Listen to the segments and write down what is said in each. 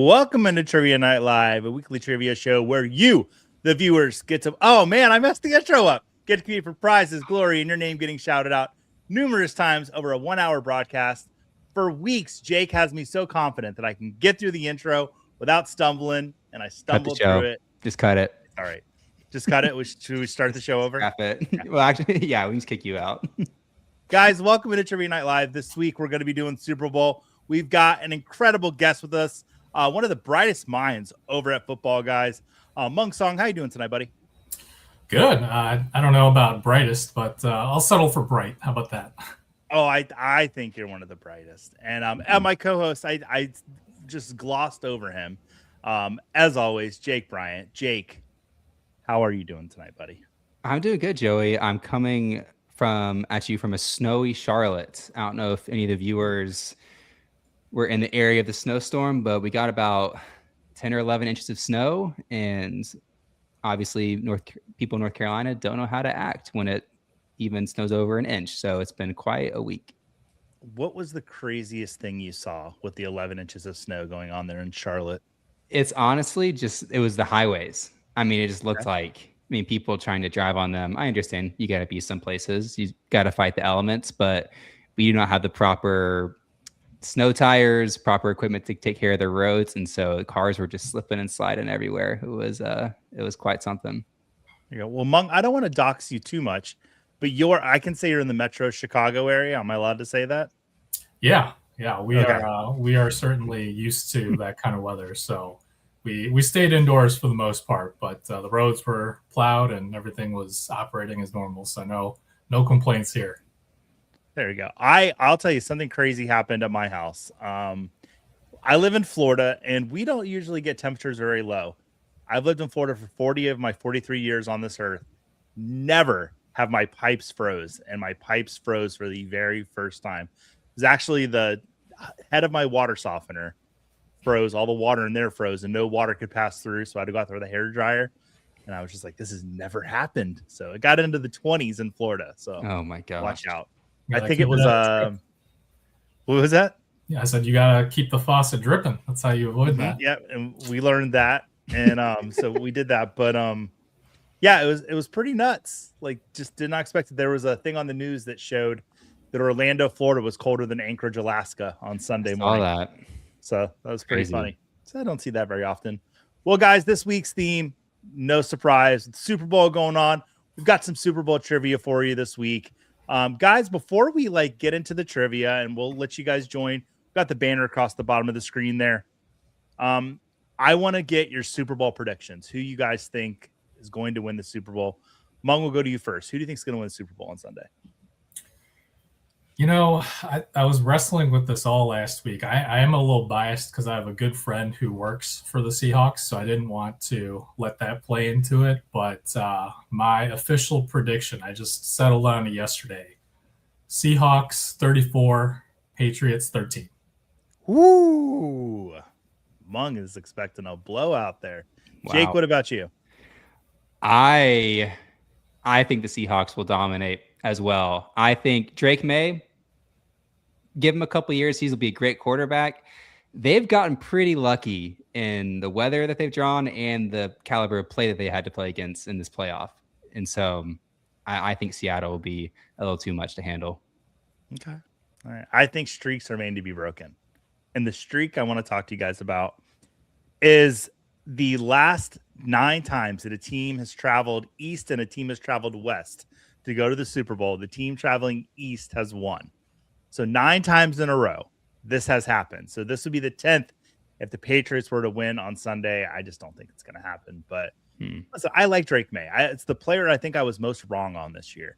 Welcome into Trivia Night Live, a weekly trivia show where you, the viewers, get to... Oh, man, I messed the intro up. Get to compete for prizes, glory, and your name getting shouted out numerous times over a 1-hour broadcast. For weeks, Jake has me so confident that I can get through the intro without stumbling, and I stumbled through it. Just cut it. All right. Just cut it. Should we start the show over? Scrap it. Yeah. Well, actually, yeah, we can just kick you out. Guys, welcome into Trivia Night Live. This week, we're going to be doing Super Bowl. We've got an incredible guest with us. One of the brightest minds over at football, guys. Mung Song, how you doing tonight, buddy? Good. I don't know about brightest, but I'll settle for bright. How about that? Oh, I think you're one of the brightest. And my co-host, I just glossed over him. As always, Jake Bryant. Jake, how are you doing tonight, buddy? I'm doing good, Joey. I'm coming from a snowy Charlotte. I don't know if any of the viewers were in the area of the snowstorm, but we got about 10 or 11 inches of snow, and obviously people in North Carolina don't know how to act when it even snows over an inch. So it's been quite a week. What was the craziest thing you saw with the 11 inches of snow going on there in Charlotte? It's honestly it was the highways. I mean, it just looked like, people trying to drive on them. I understand you got to be some places. You got to fight the elements, but we do not have the proper snow tires, proper equipment to take care of the roads, and so cars were just slipping and sliding everywhere. It was quite something. There you go. Well, Mung, I don't want to dox you too much, but I can say you're in the Metro Chicago area. Am I allowed to say that? Yeah, we are certainly used to that kind of weather. So we stayed indoors for the most part, but the roads were plowed and everything was operating as normal. So no complaints here. There you go. I'll tell you something crazy happened at my house. I live in Florida, and we don't usually get temperatures very low. I've lived in Florida for 40 of my 43 years on this earth. Never have my pipes froze, and my pipes froze for the very first time. It was actually the head of my water softener froze. All the water in there froze, and no water could pass through, so I had to go out there with a hair dryer. And I was just like, this has never happened. So it got into the 20s in Florida. So oh my gosh, watch out. Yeah, I think it was what was that? Yeah, I said you gotta keep the faucet dripping. That's how you avoid that. Yeah, and we learned that, and so we did that. But yeah, it was pretty nuts. Like, just did not expect it. There was a thing on the news that showed that Orlando, Florida, was colder than Anchorage, Alaska on Sunday morning. Saw that. So that was pretty funny. So I don't see that very often. Well, guys, this week's theme, no surprise, Super Bowl going on. We've got some Super Bowl trivia for you this week. Guys, before we get into the trivia, and we'll let you guys join, we've got the banner across the bottom of the screen there. I want to get your Super Bowl predictions. Who you guys think is going to win the Super Bowl? Mung, will go to you first. Who do you think is going to win the Super Bowl on Sunday? I was wrestling with this all last week. I am a little biased because I have a good friend who works for the Seahawks, so I didn't want to let that play into it. But my official prediction, I just settled on it yesterday. Seahawks 34, Patriots 13. Woo! Mung is expecting a blowout there. Wow. Jake, what about you? I think the Seahawks will dominate as well. I think Drake Maye, give him a couple of years, he'll be a great quarterback. They've gotten pretty lucky in the weather that they've drawn and the caliber of play that they had to play against in this playoff. And so I think Seattle will be a little too much to handle. Okay. All right. I think streaks are made to be broken. And the streak I want to talk to you guys about is the last 9 times that a team has traveled east and a team has traveled west to go to the Super Bowl. The team traveling east has won. So 9 times in a row, this has happened. So this would be the 10th if the Patriots were to win on Sunday. I just don't think it's going to happen. But listen, I like Drake Maye. It's the player I think I was most wrong on this year.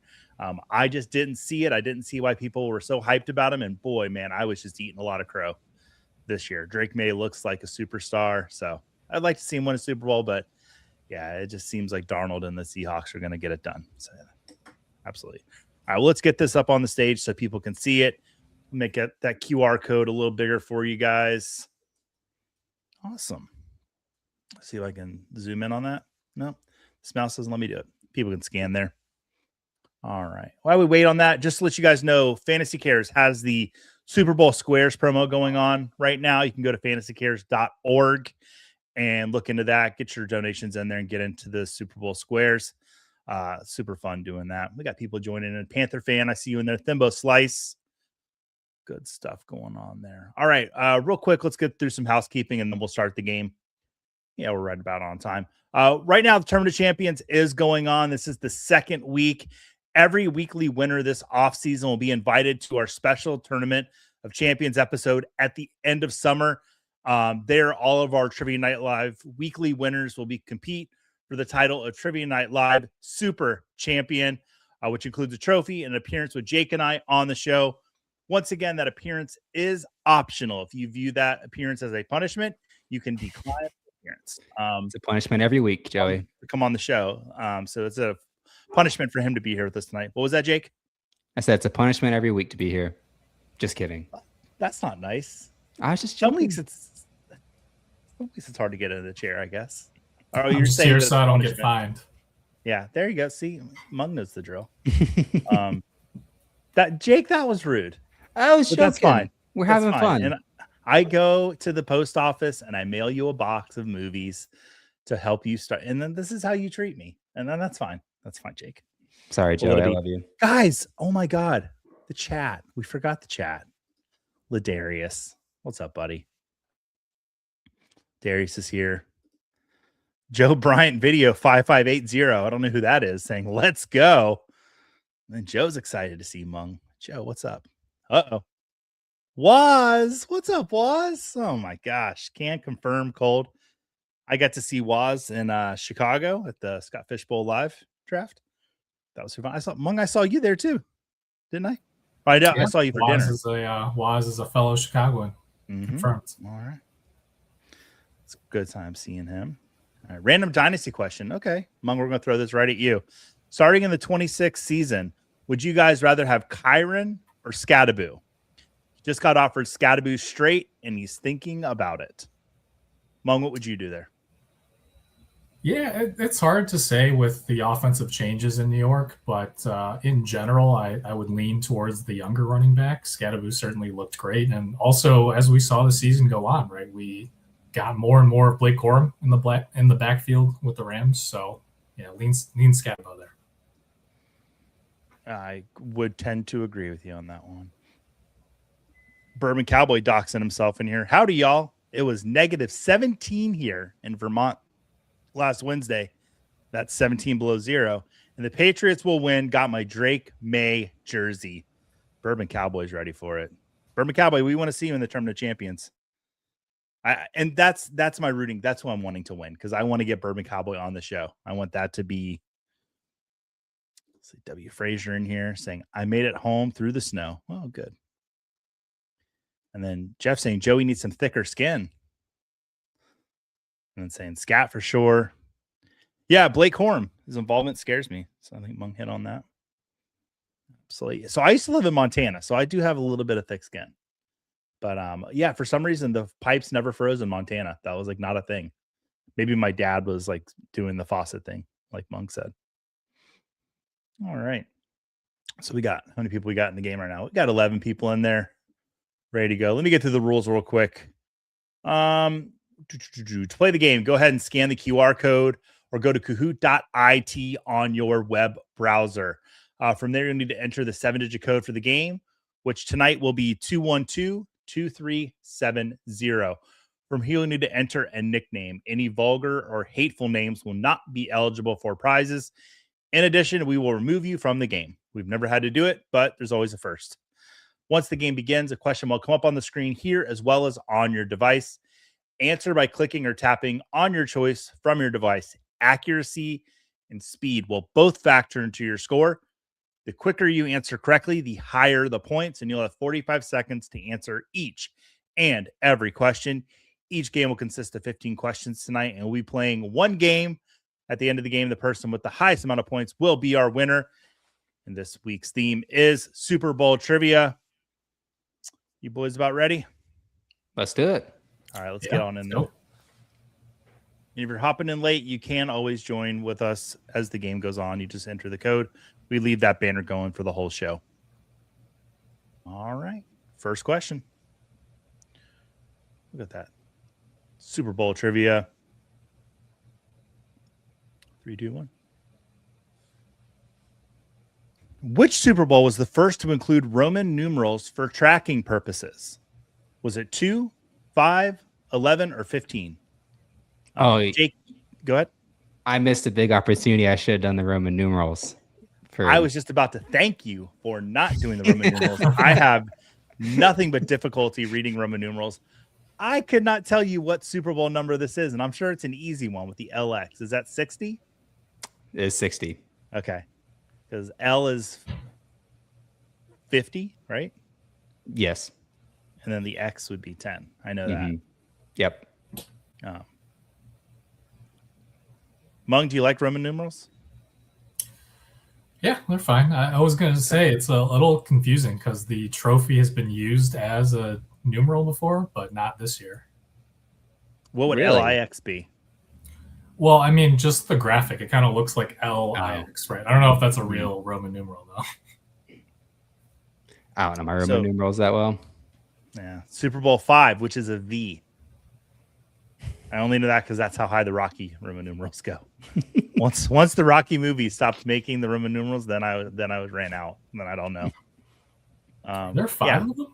I just didn't see it. I didn't see why people were so hyped about him. And boy, man, I was just eating a lot of crow this year. Drake Maye looks like a superstar. So I'd like to see him win a Super Bowl. But yeah, it just seems like Darnold and the Seahawks are going to get it done. So absolutely. All right, well, let's get this up on the stage so people can see it. Make that QR code a little bigger for you guys. Awesome. Let's see if I can zoom in on that. No, this mouse doesn't let me do it. People can scan there. All right. While we wait on that, just to let you guys know, Fantasy Cares has the Super Bowl Squares promo going on right now. You can go to fantasycares.org and look into that. Get your donations in there and get into the Super Bowl Squares. Super fun doing that. We got people joining in. Panther fan, I see you in there. Thimbo Slice. Good stuff going on there. All right, real quick, let's get through some housekeeping and then we'll start the game. Yeah, we're right about on time. Right now, the Tournament of Champions is going on. This is the second week. Every weekly winner this offseason will be invited to our special Tournament of Champions episode at the end of summer. There, all of our Trivia Night Live weekly winners will be compete for the title of Trivia Night Live Super Champion, which includes a trophy and an appearance with Jake and I on the show. Once again, that appearance is optional. If you view that appearance as a punishment, you can decline the appearance. It's a punishment every week, Joey. To come on the show. So it's a punishment for him to be here with us tonight. What was that, Jake? I said it's a punishment every week to be here. Just kidding. That's not nice. I was just Some joking. weeks it's hard to get into the chair, I guess. Oh, I'm just here so I don't get fined. Yeah, there you go. See, Mung knows the drill. That was rude. I was joking. That's fine. We're having fun. And I go to the post office and I mail you a box of movies to help you start. And then this is how you treat me. And then that's fine. That's fine, Jake. Sorry, Joey. I love you. Guys, oh my God. The chat. We forgot the chat. Ladarius. What's up, buddy? Darius is here. Joe Bryant video 5580. I don't know who that is, saying, let's go. And Joe's excited to see Mung. Joe, what's up? Uh-oh. Waz. What's up, Waz? Oh my gosh. Can't confirm cold. I got to see Waz in Chicago at the Scott Fishbowl Live draft. That was fun. I saw Mung. I saw you there too, didn't I? I saw you for dinner. Waz is a fellow Chicagoan. Confirmed. All right. It's a good time seeing him. All right. Random dynasty question. Okay, Mung, we're going to throw this right at you. Starting in the 26th season, would you guys rather have Kyron or Scadaboo? Just got offered Scadaboo straight, and he's thinking about it. Mung, what would you do there? Yeah, it's hard to say with the offensive changes in New York, but in general, I would lean towards the younger running back. Scadaboo certainly looked great. And also, as we saw the season go on, right, we got more and more of Blake Corum in the backfield with the Rams. So, yeah, lean Scadaboo there. I would tend to agree with you on that one. Bourbon Cowboy doxing himself in here. Howdy, y'all. It was negative 17 here in Vermont last Wednesday. That's 17 below zero. And the Patriots will win. Got my Drake May jersey. Bourbon Cowboy's ready for it. Bourbon Cowboy, we want to see you in the Tournament of Champions. And that's my rooting. That's who I'm wanting to win because I want to get Bourbon Cowboy on the show. I want that to be. Let's see, W. Frazier in here saying, I made it home through the snow. Oh, good. And then Jeff saying, Joey needs some thicker skin. And then saying, Scat for sure. Yeah, Blake Corum. His involvement scares me. So I think Mung hit on that. Absolutely. So I used to live in Montana, so I do have a little bit of thick skin. But yeah, for some reason, the pipes never froze in Montana. That was like not a thing. Maybe my dad was like doing the faucet thing, like Mung said. All right. So how many people we got in the game right now? We got 11 people in there. Ready to go. Let me get through the rules real quick. To play the game, go ahead and scan the QR code or go to Kahoot.it on your web browser. From there, you'll need to enter the 7-digit code for the game, which tonight will be 212-2370. From here, you'll need to enter a nickname. Any vulgar or hateful names will not be eligible for prizes. In addition, we will remove you from the game. We've never had to do it, but there's always a first. Once the game begins, a question will come up on the screen here as well as on your device. Answer by clicking or tapping on your choice from your device. Accuracy and speed will both factor into your score. The quicker you answer correctly, the higher the points, and you'll have 45 seconds to answer each and every question. Each game will consist of 15 questions tonight, and we'll be playing one game. At the end of the game, the person with the highest amount of points will be our winner. And this week's theme is Super Bowl trivia. You boys about ready? Let's do it. All right, let's get on in there. If you're hopping in late, you can always join with us as the game goes on. You just enter the code. We leave that banner going for the whole show. All right. First question. Look at that. Super Bowl trivia. 3, 2, 1. Which Super Bowl was the first to include Roman numerals for tracking purposes? Was it 2, 5, 11, or 15? Jake, go ahead. I missed a big opportunity. I should have done the Roman numerals. I was just about to thank you for not doing the Roman numerals. I have nothing but difficulty reading Roman numerals. I could not tell you what Super Bowl number this is, and I'm sure it's an easy one with the LX. Is that 60? It's 60. Okay. Because L is 50, right? Yes. And then the X would be 10. I know that. Yep. Mung, do you like Roman numerals? Yeah, they're fine. I was going to say it's a little confusing because the trophy has been used as a numeral before, but not this year. What would Really? LIX be? Well, I mean, just the graphic. It kind of looks like LIX, right? I don't know if that's a real Roman numeral, though. I don't know my Roman numerals that well. Yeah. Super Bowl 5, which is a V. I only know that because that's how high the Rocky Roman numerals go. Once the Rocky movie stopped making the Roman numerals, then I ran out. And then I don't know. There are 5 of them?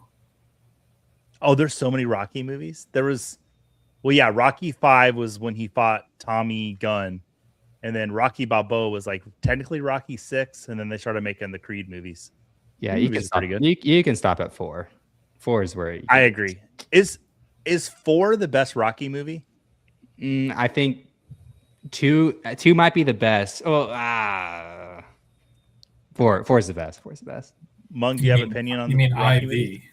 Oh, there's so many Rocky movies. There was, Rocky 5 was when he fought Tommy Gunn, and then Rocky Balboa was like technically Rocky 6, and then they started making the Creed movies. Yeah, you can stop. You can stop at 4. 4 is where I agree. Is 4 the best Rocky movie? I think 2 might be the best. Oh, 4 is the best. 4 is the best. Mung, do you have an opinion on? You mean Rocky IV? movie?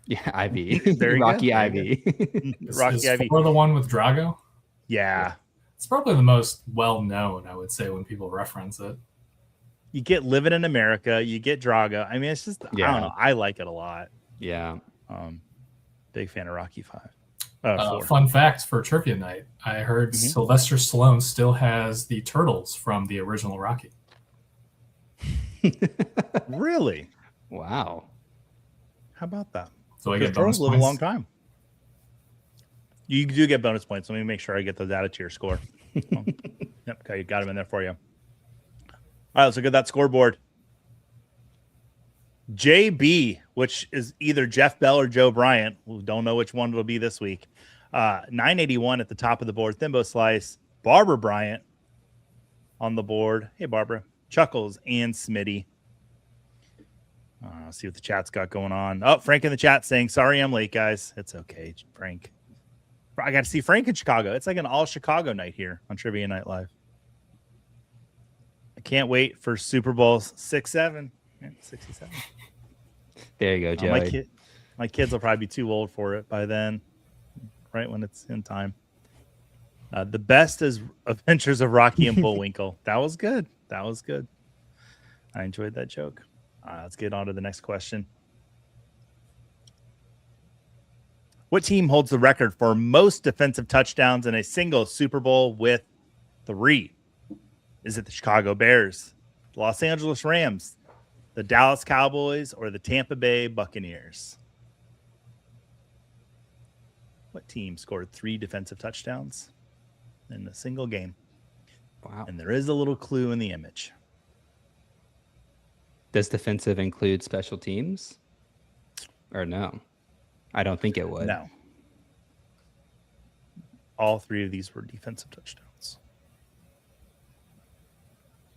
Yeah, IV. There you Rocky go. IV. Rocky IV. 4 the one with Drago? Yeah. It's probably the most well-known, I would say, when people reference it. You get Living in America. You get Drago. I mean, it's just, I don't know. I like it a lot. Yeah. Big fan of Rocky 5. 4. Fun fact for trivia night, I heard Sylvester Stallone still has the turtles from the original Rocky. Really? Wow. How about that? So I get bonus turtles live a points? long time. You do get bonus points. Let me make sure I get those added to your score. Yep, okay, got them in there for you. All right, let's look at that scoreboard. JB, which is either Jeff Bell or Joe Bryant. We don't know which one it'll be this week. 981 at the top of the board. Thimbo Slice. Barbara Bryant on the board. Hey, Barbara. Chuckles and Smitty. See what the chat's got going on. Oh, Frank in the chat saying, sorry I'm late, guys. It's okay, Frank. I got to see Frank in Chicago. It's like an all Chicago night here on Trivia Night Live. I can't wait for Super Bowl 6-7. Yeah, 67. There you go, Joey. My kids will probably be too old for it by then, right when it's in time. The best is Adventures of Rocky and Bullwinkle. That was good. That was good. I enjoyed that joke. Let's get on to the next question. What team holds the record for most defensive touchdowns in a single Super Bowl with 3? Is it the Chicago Bears, the Los Angeles Rams, the Dallas Cowboys, or the Tampa Bay Buccaneers? What team scored 3 defensive touchdowns in a single game? Wow. And there is a little clue in the image. Does defensive include special teams? Or no? I don't think it would. No. All 3 of these were defensive touchdowns.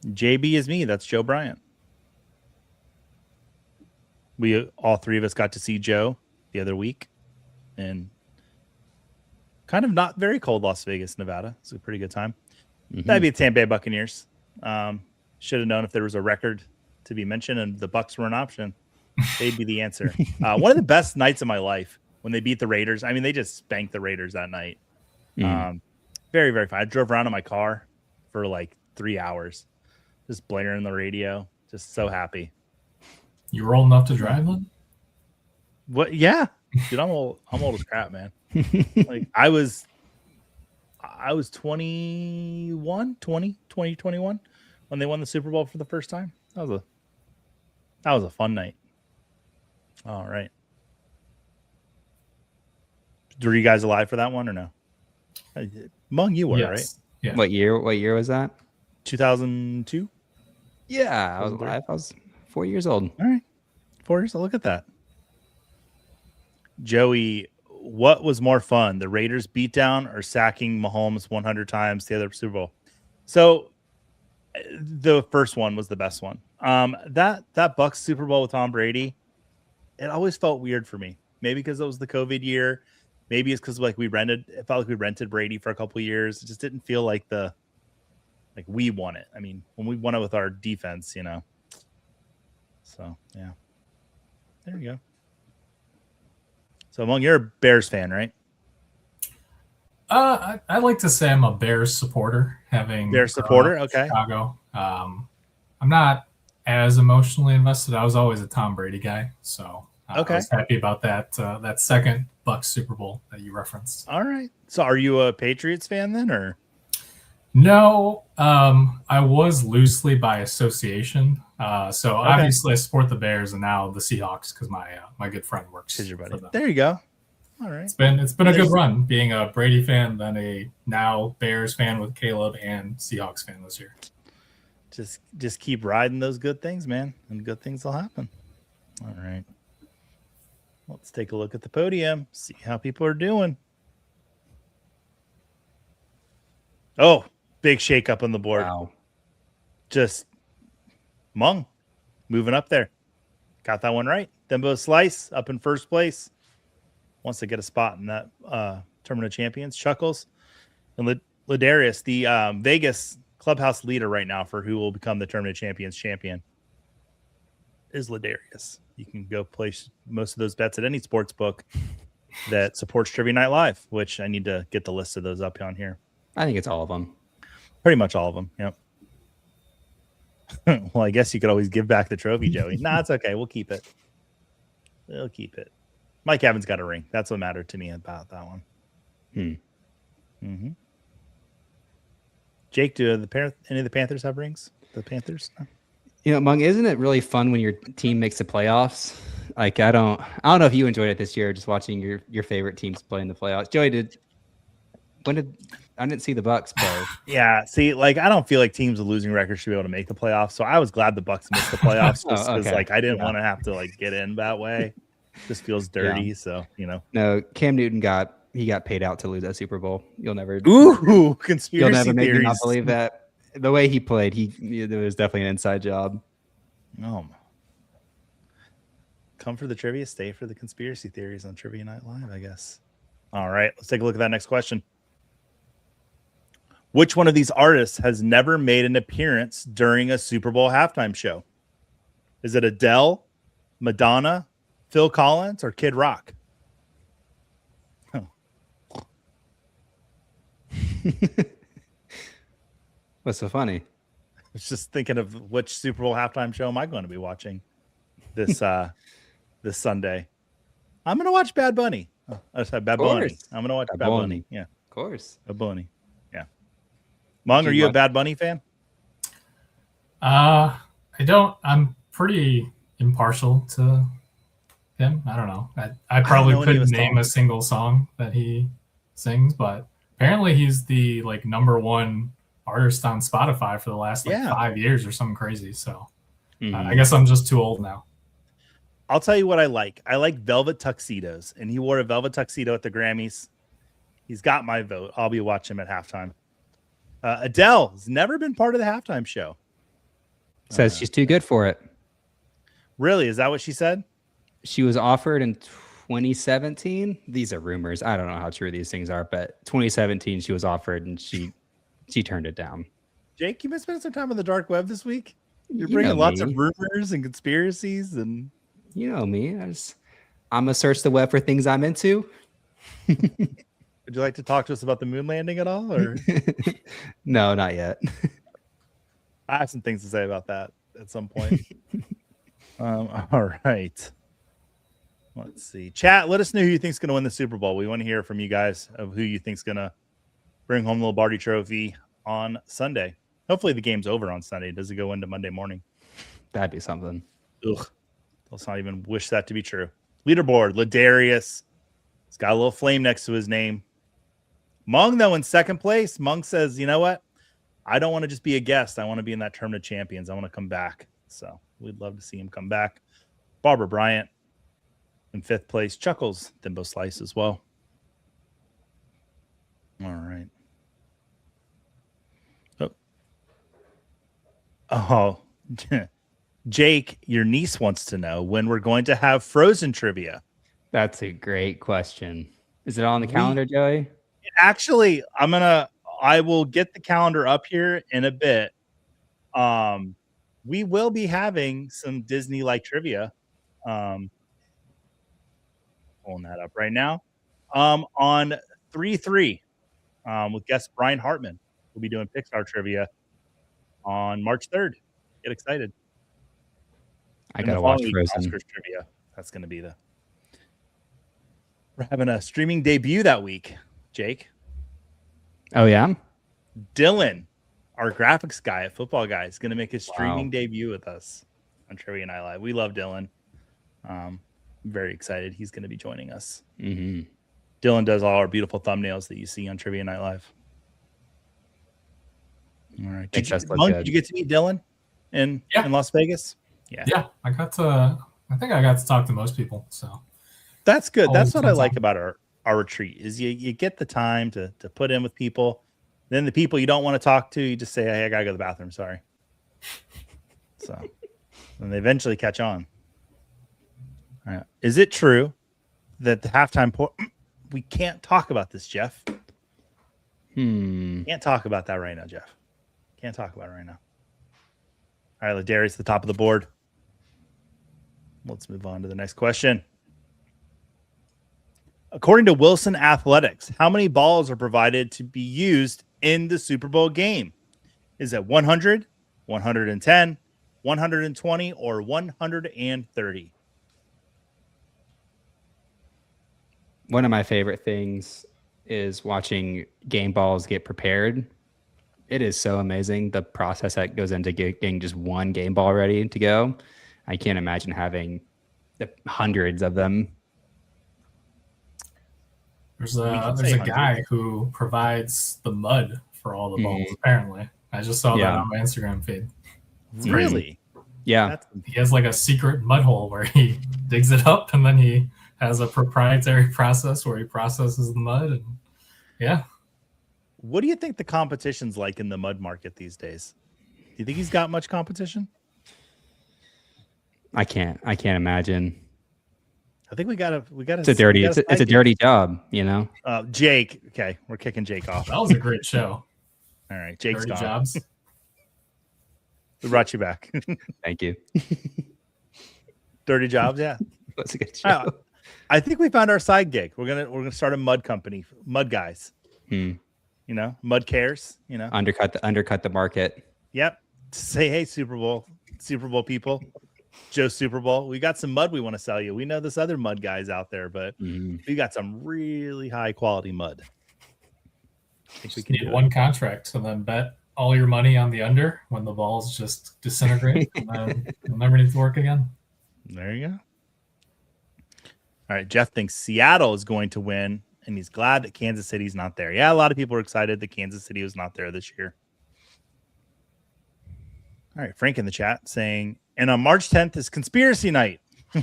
JB is me. That's Joe Bryant. All 3 of us got to see Joe the other week in kind of not very cold Las Vegas, Nevada. It's a pretty good time. That'd be the Tampa Bay Buccaneers. Should have known if there was a record to be mentioned and the Bucs were an option. They'd be the answer. One of the best nights of my life when they beat the Raiders. I mean, they just spanked the Raiders that night. Very, very fun. I drove around in my car for like 3 hours, just blaring the radio. Just so happy. You were old enough to drive then? What? Yeah, dude, I'm old as crap, man. Like I was 21 when they won the Super Bowl for the first time. That was a fun night. All right. Were you guys alive for that one or no? Mung, you were, right? Yes. Yeah. What year was that? 2002. Yeah, I was alive. I was 4 years old. All right, 4 years. Look at that. Joey, what was more fun, the Raiders beatdown or sacking Mahomes 100 times the other Super Bowl? So the first one was the best one. That Bucks Super Bowl with Tom Brady, it always felt weird for me. Maybe because it was the COVID year. Maybe it's because like it felt like we rented Brady for a couple of years. It just didn't feel like we won it. I mean, when we won it with our defense, you know. So yeah, there you go. So, Mung, you're a Bears fan, right? I like to say I'm a Bears supporter, having Bears grown supporter, up in okay. Chicago. I'm not as emotionally invested. I was always a Tom Brady guy, so Okay. I was happy about that second Bucks Super Bowl that you referenced. All right. So, are you a Patriots fan then, or? No, I was loosely by association. So Okay. obviously I support the Bears and now the Seahawks because my good friend works Because your buddy. for them. There you go. All right. It's been a good run being a Brady fan, then a now Bears fan with Caleb, and Seahawks fan this year. Just keep riding those good things, man, and good things will happen. All right. Let's take a look at the podium, see how people are doing. Oh, big shakeup on the board. Wow. Just Mung moving up there. Got that one right. Dembo Slice up in first place. Wants to get a spot in that Tournament of Champions. Chuckles. And Ladarius, the Vegas clubhouse leader right now for who will become the Tournament of Champions champion, is Ladarius. You can go place most of those bets at any sports book that supports Trivia Night Live, which I need to get the list of those up on here. I think it's all of them. Pretty much all of them. Yep. Well, I guess you could always give back the trophy, Joey. Nah, it's okay. We'll keep it. We'll keep it. Mike Evans got a ring. That's what mattered to me about that one. Mm-hmm. Jake, do any of the Panthers have rings? The Panthers? No? You know, Mung, isn't it really fun when your team makes the playoffs? Like, I don't know if you enjoyed it this year, just watching your favorite teams play in the playoffs. Joey, I didn't see the Bucks play. Yeah, see, like I don't feel like teams with losing records should be able to make the playoffs. So I was glad the Bucks missed the playoffs just because like I didn't want to have to like get in that way. Just feels dirty. Yeah. So No, Cam Newton got paid out to lose that Super Bowl. You'll never conspiracy you'll never make theories. me not believe that. The way he played, there was definitely an inside job. Come for the trivia, stay for the conspiracy theories on Trivia Night Live, I guess. All right, let's take a look at that next question. Which one of these artists has never made an appearance during a Super Bowl halftime show? Is it Adele, Madonna, Phil Collins, or Kid Rock? Oh. What's so funny? I was just thinking of which Super Bowl halftime show am I going to be watching this this Sunday. I'm going to watch Bad Bunny. I said Bad Bunny. I'm going to watch Bad Bunny. Yeah, of course. Bad Bunny. Yeah. Mung, are you a Bad Bunny fan? I don't. I'm pretty impartial to him. I don't know. I probably couldn't name a single song that he sings, but apparently he's the like #1 artist on Spotify for the last 5 years or something crazy. So I guess I'm just too old now. I'll tell you what I like. I like velvet tuxedos, and he wore a velvet tuxedo at the Grammys. He's got my vote. I'll be watching him at halftime. Adele has never been part of the halftime show. Says she's too good for it. Really? Is that what she said? She was offered in 2017. These are rumors. I don't know how true these things are, but 2017 she was offered and she turned it down. Jake, you've been spending some time on the dark web this week? You're bringing lots of rumors and conspiracies, and you know me. I'm gonna search the web for things I'm into. Would you like to talk to us about the moon landing at all? Or no, not yet. I have some things to say about that at some point. All right. Let's see. Chat, let us know who you think's going to win the Super Bowl. We want to hear from you guys of who you think's going to bring home the Lombardi Trophy on Sunday. Hopefully the game's over on Sunday. Does it go into Monday morning? That'd be something. Ugh. Let's not even wish that to be true. Leaderboard, Ladarius He's got a little flame next to his name. Mung, though, in second place. Mung says, you know what? I don't want to just be a guest. I want to be in that Tournament of Champions. I want to come back. So we'd love to see him come back. Barbara Bryant in fifth place. Chuckles, Thimbo Slice as well. All right. Oh, Jake, your niece wants to know when we're going to have Frozen trivia. That's a great question. Is it on the calendar, Joey? Actually, I will get the calendar up here in a bit. We will be having some Disney-like trivia. Pulling that up right now. On 3/3, with guest Brian Hartman. We'll be doing Pixar trivia on March 3rd. Get excited. I gotta watch Frozen. Oscars trivia. That's going to be we're having a streaming debut that week, Jake. Oh, yeah? Dylan, our graphics guy at Football Guy, is going to make his streaming debut with us on Trivia Night Live. We love Dylan. I'm very excited. He's going to be joining us. Mm-hmm. Dylan does all our beautiful thumbnails that you see on Trivia Night Live. All right. Did you get to meet Dylan in Las Vegas? Yeah. I think I got to talk to most people. So that's good. That's what I like about our retreat is you get the time to put in with people. Then the people you don't want to talk to, you just say, hey, I gotta go to the bathroom. Sorry. So and they eventually catch on. All right. Is it true that the halftime we can't talk about this, Jeff? Can't talk about that right now, Jeff. Can't talk about it right now. All right, Ladarius, the top of the board. Let's move on to the next question. According to Wilson Athletics, how many balls are provided to be used in the Super Bowl game? Is it 100, 110, 120, or 130? One of my favorite things is watching game balls get prepared. It is so amazing, the process that goes into getting just one game ball ready to go. I can't imagine having the hundreds of them. There's a guy who provides the mud for all the balls, apparently. I just saw that on my Instagram feed. It's really? Yeah. He has like a secret mud hole where he digs it up and then he has a proprietary process where he processes the mud. And yeah. What do you think the competition's like in the mud market these days? Do you think he's got much competition? I can't imagine. I think we gotta. It's a dirty job, you know. Jake. Okay, we're kicking Jake off. That was a great show. All right, Jake's dirty gone. Jobs. We brought you back. Thank you. Dirty Jobs, yeah. That's a good show. I think we found our side gig. We're gonna start a mud company, Mud Guys. You know, Mud Cares. You know, undercut the market. Yep. Say hey, Super Bowl people. Joe Super Bowl. We got some mud we want to sell you. We know this other mud guys out there, but we got some really high quality mud. I think we can need one contract and then bet all your money on the under when the balls just disintegrate and then you'll never need to work again. There you go. All right. Jeff thinks Seattle is going to win, and he's glad that Kansas City's not there. Yeah, a lot of people are excited that Kansas City was not there this year. All right. Frank in the chat saying, and on March 10th is conspiracy night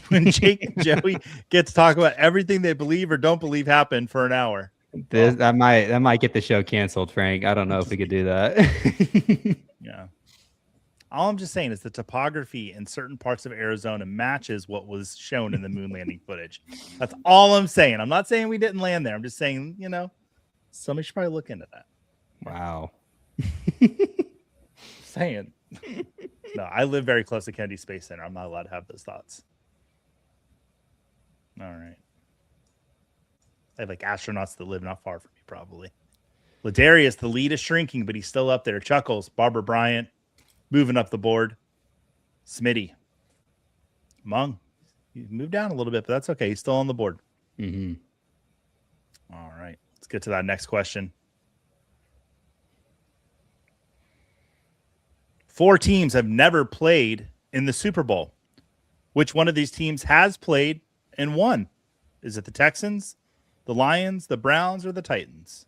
when Jake and Joey get to talk about everything they believe or don't believe happened for an hour. That might get the show canceled, Frank. I don't know if we could do that. Yeah. All I'm just saying is the topography in certain parts of Arizona matches what was shown in the moon landing footage. That's all I'm saying. I'm not saying we didn't land there. I'm just saying, you know, somebody should probably look into that. Wow. Saying. No, I live very close to Kennedy Space Center. I'm not allowed to have those thoughts. All right. I have like astronauts that live not far from me, probably. Ladarius, the lead is shrinking, but he's still up there. Chuckles, Barbara Bryant, moving up the board. Smitty. Mung. He moved down a little bit, but that's okay. He's still on the board. All right. Let's get to that next question. 4 teams have never played in the Super Bowl. Which one of these teams has played and won? Is it the Texans, The Lions, the Browns, or the Titans?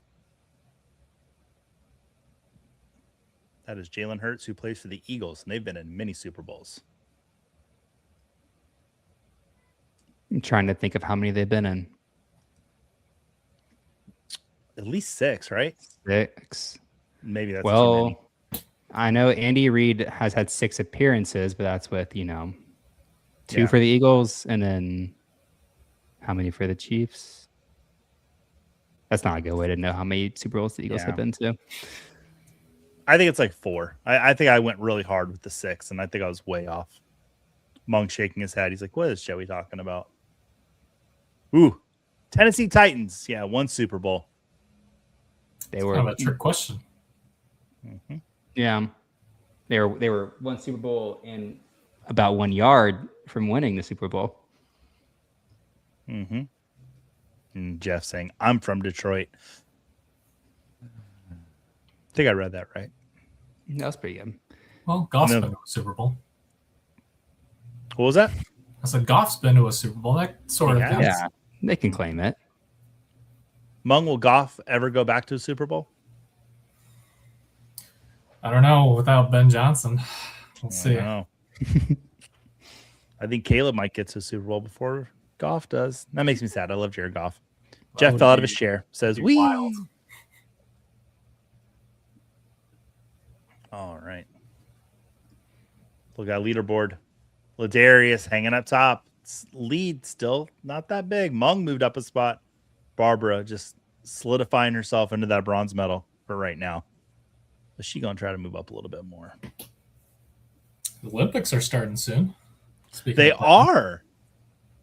That is Jalen Hurts, who plays for the Eagles, and they've been in many Super Bowls. I'm trying to think of how many they've been in. At least 6, right? 6. Maybe that's too many. I know Andy Reid has had 6 appearances, but that's with, 2 Yeah. for the Eagles and then how many for the Chiefs? That's not a good way to know how many Super Bowls the Eagles have been to. I think it's like 4. I think I went really hard with the 6, and I think I was way off. Monk shaking his head. He's like, what is Joey talking about? Ooh, Tennessee Titans. Yeah, 1 Super Bowl. They were kind of a trick question. Mm-hmm. Yeah. They were 1 Super Bowl and about 1 yard from winning the Super Bowl. Mm-hmm. And Jeff saying, I'm from Detroit. I think I read that right. That was pretty good. Well, Goff's been to a Super Bowl. What was that? I said Goff's been to a Super Bowl. That sort of counts. Yeah, they can claim it. Mung, will Goff ever go back to a Super Bowl? I don't know. Without Ben Johnson, we'll see. I think Caleb might get to a Super Bowl before Goff does. That makes me sad. I love Jared Goff. Jeff fell out of his chair. Says, "We." All right. Look at leaderboard. Ladarius hanging up top. Lead still not that big. Mung moved up a spot. Barbara just solidifying herself into that bronze medal for right now. Is she going to try to move up a little bit more? The Olympics are starting soon. They are.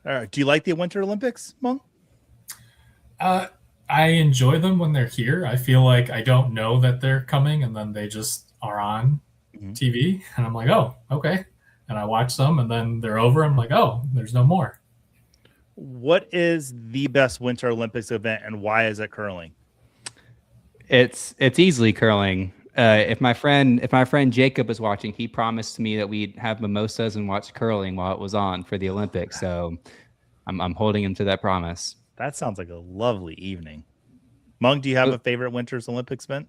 All right. Do you like the Winter Olympics, Mung? I enjoy them when they're here. I feel like I don't know that they're coming, and then they just are on TV, and I'm like, oh, okay. And I watch them, and then they're over. I'm like, oh, there's no more. What is the best Winter Olympics event, and why is it curling? It's easily curling. If my friend Jacob is watching, he promised me that we'd have mimosas and watch curling while it was on for the Olympics. So I'm holding him to that promise. That sounds like a lovely evening. Mung, do you have a favorite Winter's Olympics event?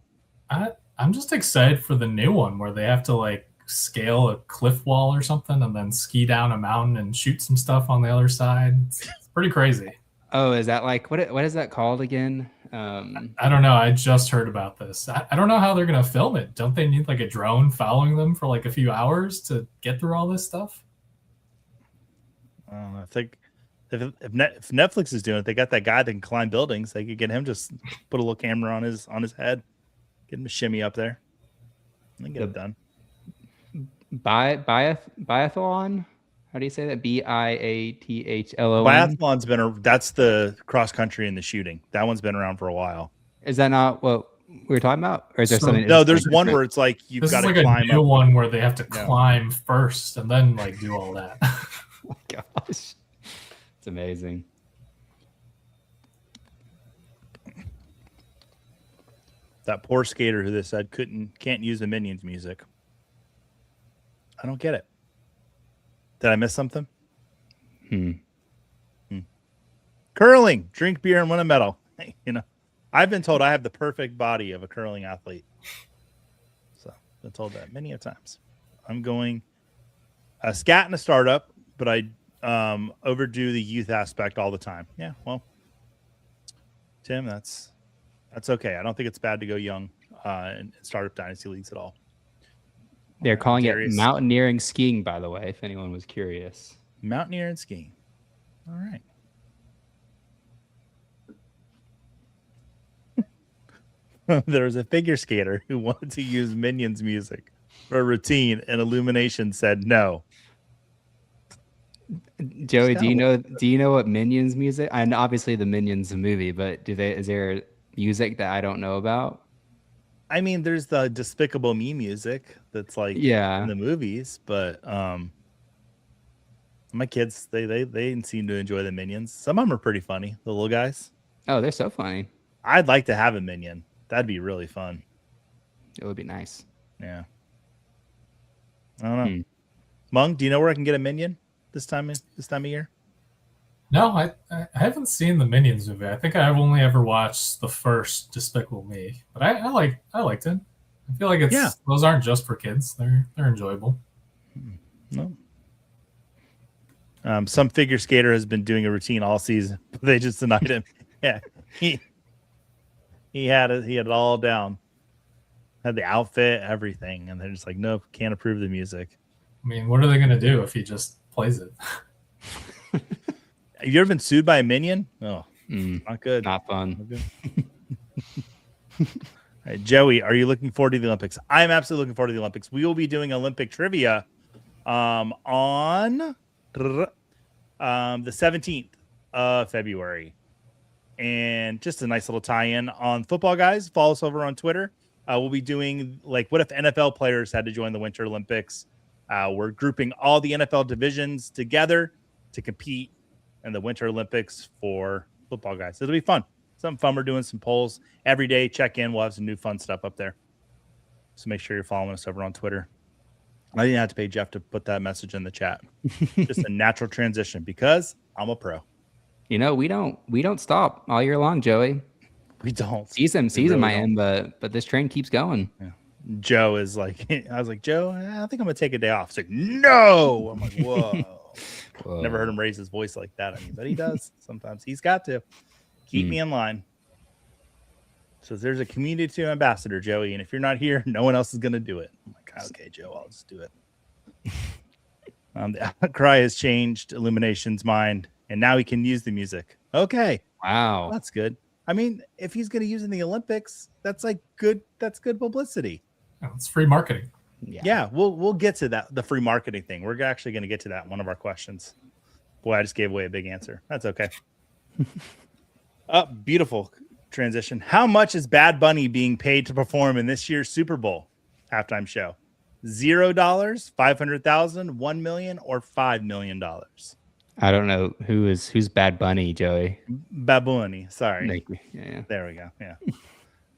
I'm just excited for the new one where they have to like scale a cliff wall or something and then ski down a mountain and shoot some stuff on the other side. It's pretty crazy. Oh, is that like what is that called again? I don't know. I just heard about this. I don't know how they're gonna film it. Don't they need like a drone following them for like a few hours to get through all this stuff? I think if Netflix is doing it, they got that guy that can climb buildings. They could get him just put a little camera on his head, get him to shimmy up there, and get it done. Biathlon? How do you say that? Biathlon. Biathlon's that's the cross country and the shooting. That one's been around for a while. Is that not what we were talking about? Or is there something? No, there's one where it's like you've got to climb. This is like a new one where they have to climb first and then like do all that. Oh my gosh, it's amazing. That poor skater who they said can't use the Minions music. I don't get it. Did I miss something? Curling, drink beer and win a medal. Hey, I've been told I have the perfect body of a curling athlete. So I've been told that many a times. I'm going scat in a startup, but I overdo the youth aspect all the time. Yeah, well, Tim, that's okay. I don't think it's bad to go young in startup dynasty leagues at all. They're calling it mountaineering skiing, by the way, if anyone was curious. Mountaineering skiing. All right. There was a figure skater who wanted to use Minions music for a routine, and Illumination said no. Joey, do you know what Minions music? And obviously the Minions movie, but is there music that I don't know about? I mean, there's the Despicable Me music that's like in the movies, but my kids they seem to enjoy the Minions. Some of them are pretty funny, the little guys. Oh, they're so funny. I'd like to have a Minion. That'd be really fun. It would be nice. Yeah. I don't know. Mung, do you know where I can get a Minion this time of year? No, I haven't seen the Minions movie. I think I've only ever watched the first Despicable Me, but I liked it. I feel like those aren't just for kids. They're enjoyable. No. Some figure skater has been doing a routine all season, but they just denied him. Yeah, he had it all down. Had the outfit, everything, and they're just like, nope, can't approve the music. I mean, what are they going to do if he just plays it? Have you ever been sued by a minion? Oh, not good. Not fun. Not good. All right, Joey, are you looking forward to the Olympics? I'm absolutely looking forward to the Olympics. We will be doing Olympic trivia on the 17th of February. And just a nice little tie-in on football, guys. Follow us over on Twitter. We'll be doing, like, what if NFL players had to join the Winter Olympics? We're grouping all the NFL divisions together to compete in the Winter Olympics for football, guys. It'll be fun. Something fun. We're doing some polls every day. Check in. We'll have some new fun stuff up there. So make sure you're following us over on Twitter. I didn't have to pay Jeff to put that message in the chat. Just a natural transition because I'm a pro. You know, we don't stop all year long, Joey. We don't. Season really might end, but this train keeps going. Yeah. Joe is like, I was like, Joe, I think I'm gonna take a day off. It's like, no. I'm like, whoa. Never heard him raise his voice like that on me, but he does sometimes. He's got to keep me in line. So there's a community ambassador, Joey, and if you're not here, no one else is gonna do it. I'm like, okay, Joe, I'll just do it. The outcry has changed Illumination's mind, and now he can use the music. Okay, Wow, that's good. I mean, if he's gonna use it in the Olympics, that's like good. That's good publicity. It's free marketing. Yeah, we'll get to that, the free marketing thing. We're actually going to get to that in one of our questions. Boy, I just gave away a big answer. That's okay. Beautiful transition. How much is Bad Bunny being paid to perform in this year's Super Bowl halftime show? $0, $500,000, $1 million, or $5 million? I don't know who's Bad Bunny, Joey. Babuni. Sorry. Thank you. Yeah. There we go. Yeah.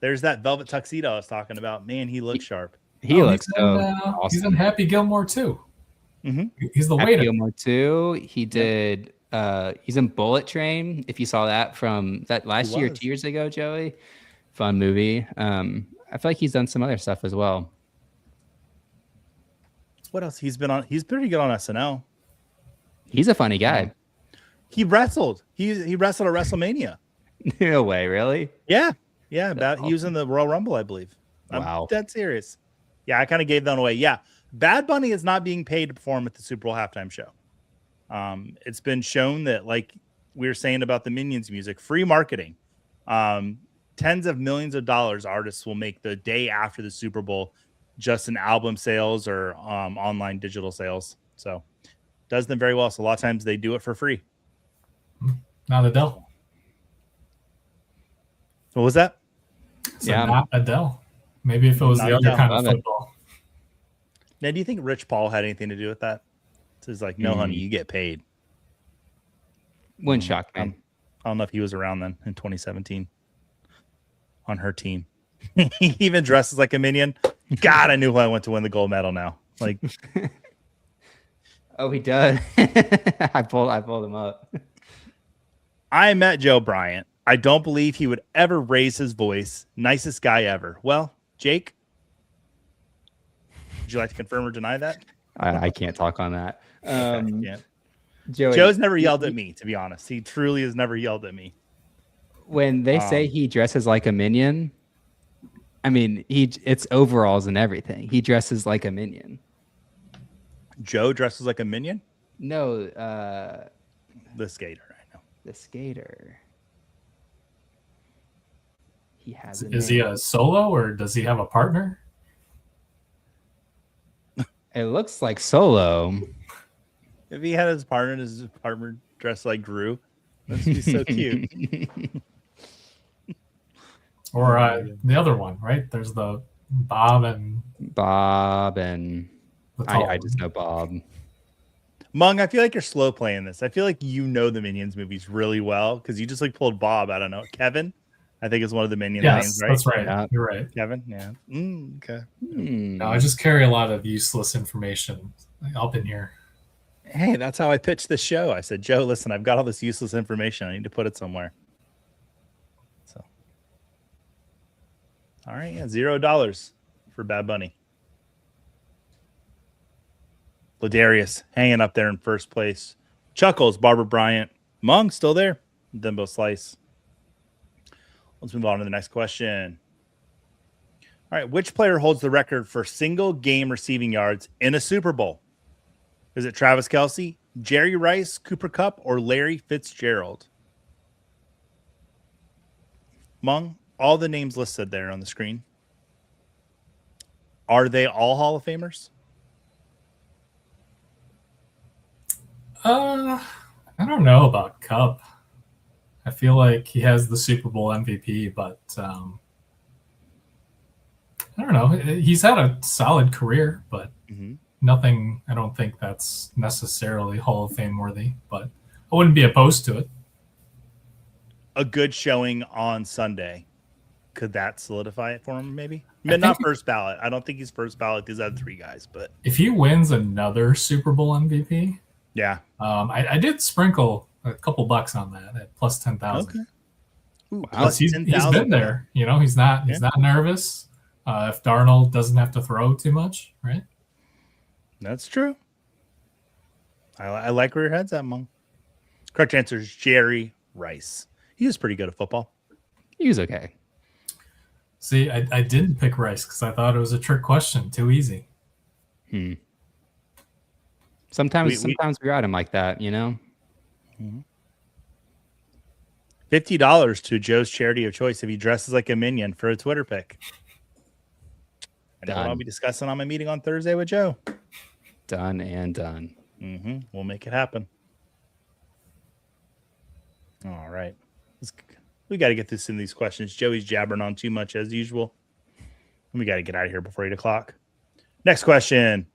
There's that velvet tuxedo I was talking about. Man, he looks sharp. He looks so awesome. He's in awesome. Happy Gilmore too. Mm-hmm. He's the Happy waiter. Gilmore too. He did. He's in Bullet Train. If you saw that from that last year, 2 years ago, Joey, fun movie. I feel like he's done some other stuff as well. What else? He's been on. He's pretty good on SNL. He's a funny guy. He wrestled. He wrestled at WrestleMania. No way, really? Yeah. He was in the Royal Rumble, I believe. Wow. I'm dead serious. Yeah, I kind of gave that away. Yeah, Bad Bunny is not being paid to perform at the Super Bowl halftime show. It's been shown that, like we were saying about the Minions music, free marketing. Tens of millions of dollars artists will make the day after the Super Bowl, just in album sales or online digital sales. So does them very well. So a lot of times they do it for free. Not Adele. What was that? So not Adele. Maybe if it was the other kind of football. Now, do you think Rich Paul had anything to do with that? So it's like, no, honey, you get paid. Wouldn't shock me. I don't know if he was around then in 2017 on her team. He even dresses like a minion. God, I knew I went to win the gold medal now. Like, oh, he does. I pulled him up. I met Joe Bryant. I don't believe he would ever raise his voice. Nicest guy ever. Well, Jake, would you like to confirm or deny that? I can't talk on that. Yeah. Joey, Joe's never yelled at me, to be honest. He truly has never yelled at me. When they say he dresses like a minion, I mean, it's overalls and everything. He dresses like a minion. Joe dresses like a minion? No, the skater, I know. The skater. He has. Is he a solo or does he have a partner? It looks like solo. If he had his partner dressed like Gru, that'd be so cute. Or the other one, right? There's the Bob and I just know Bob. Mung, I feel like you're slow playing this. I feel like you know the Minions movies really well because you just like pulled Bob. I don't know. Kevin, I think is one of the Minions names, right? That's right. Yeah. You're right. Kevin, yeah. Okay. No, I just carry a lot of useless information up in here. Hey, that's how I pitched the show. I said, Joe, listen, I've got all this useless information. I need to put it somewhere. So, all right, yeah, $0 for Bad Bunny. Ladarius hanging up there in first place. Chuckles, Barbara Bryant, Mung still there. Dembo Slice. Let's move on to the next question. All right, which player holds the record for single game receiving yards in a Super Bowl? Is it Travis Kelce, Jerry Rice, Cooper Kupp, or Larry Fitzgerald? Mung, all the names listed there on the screen. Are they all Hall of Famers? I don't know about Cup. I feel like he has the Super Bowl MVP, but I don't know. He's had a solid career, but nothing. I don't think that's necessarily Hall of Fame worthy, but I wouldn't be opposed to it. A good showing on Sunday. Could that solidify it for him, maybe? Not first ballot. I don't think he's first ballot. These other three guys, but if he wins another Super Bowl MVP, yeah. I did sprinkle a couple bucks on that at plus 10,000. Okay. Ooh, plus he's been there. You know, he's not nervous. If Darnold doesn't have to throw too much, right? That's true. I like where your head's at, Mung. Correct answer is Jerry Rice. He was pretty good at football. He was okay. See, I didn't pick Rice because I thought it was a trick question. Too easy. Sometimes we got him like that, you know? $50 to Joe's charity of choice if he dresses like a minion for a Twitter pic. I know what I'll be discussing on my meeting on Thursday with Joe. Done and done. We'll make it happen. All right. We got to get this in these questions. Joey's jabbering on too much as usual. We got to get out of here before 8 o'clock. Next question.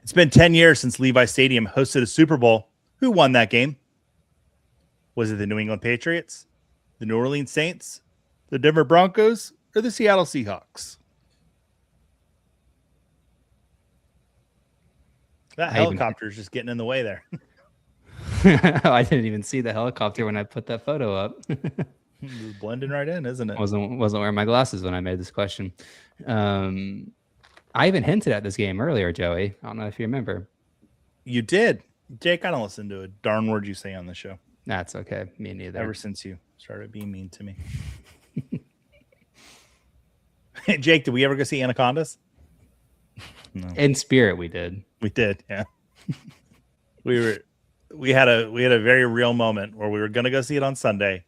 It's been 10 years since Levi Stadium hosted a Super Bowl. Who won that game? Was it the New England Patriots, the New Orleans Saints, the Denver Broncos, or the Seattle Seahawks? That helicopter is just getting in the way there. I didn't even see the helicopter when I put that photo up. It's blending right in, isn't it? Wasn't wearing my glasses when I made this question. I even hinted at this game earlier, Joey. I don't know if you remember. You did. Jake, I don't listen to a darn word you say on the show. That's okay. Me neither. Ever since you started being mean to me. Jake, did we ever go see Anacondas? No. In spirit, we did. We did, yeah. We had a very real moment where we were gonna go see it on Sunday,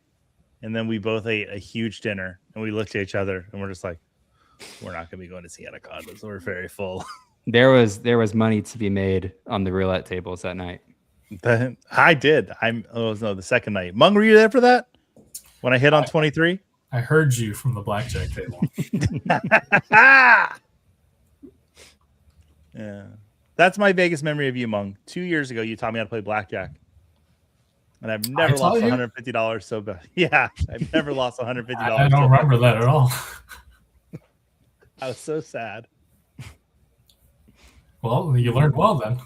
and then we both ate a huge dinner, and we looked at each other, and we're just like, we're not gonna be going to see Anacondas. We're very full. There was money to be made on the roulette tables that night. I did. The second night. Mung, were you there for that? When I hit on 23? I heard you from the blackjack table. Yeah. That's my Vegas memory of you, Mung. 2 years ago, you taught me how to play blackjack. And I've never lost $150 so bad. Yeah, I've never lost $150. I don't remember that at all. I was so sad. Well, you learned well then.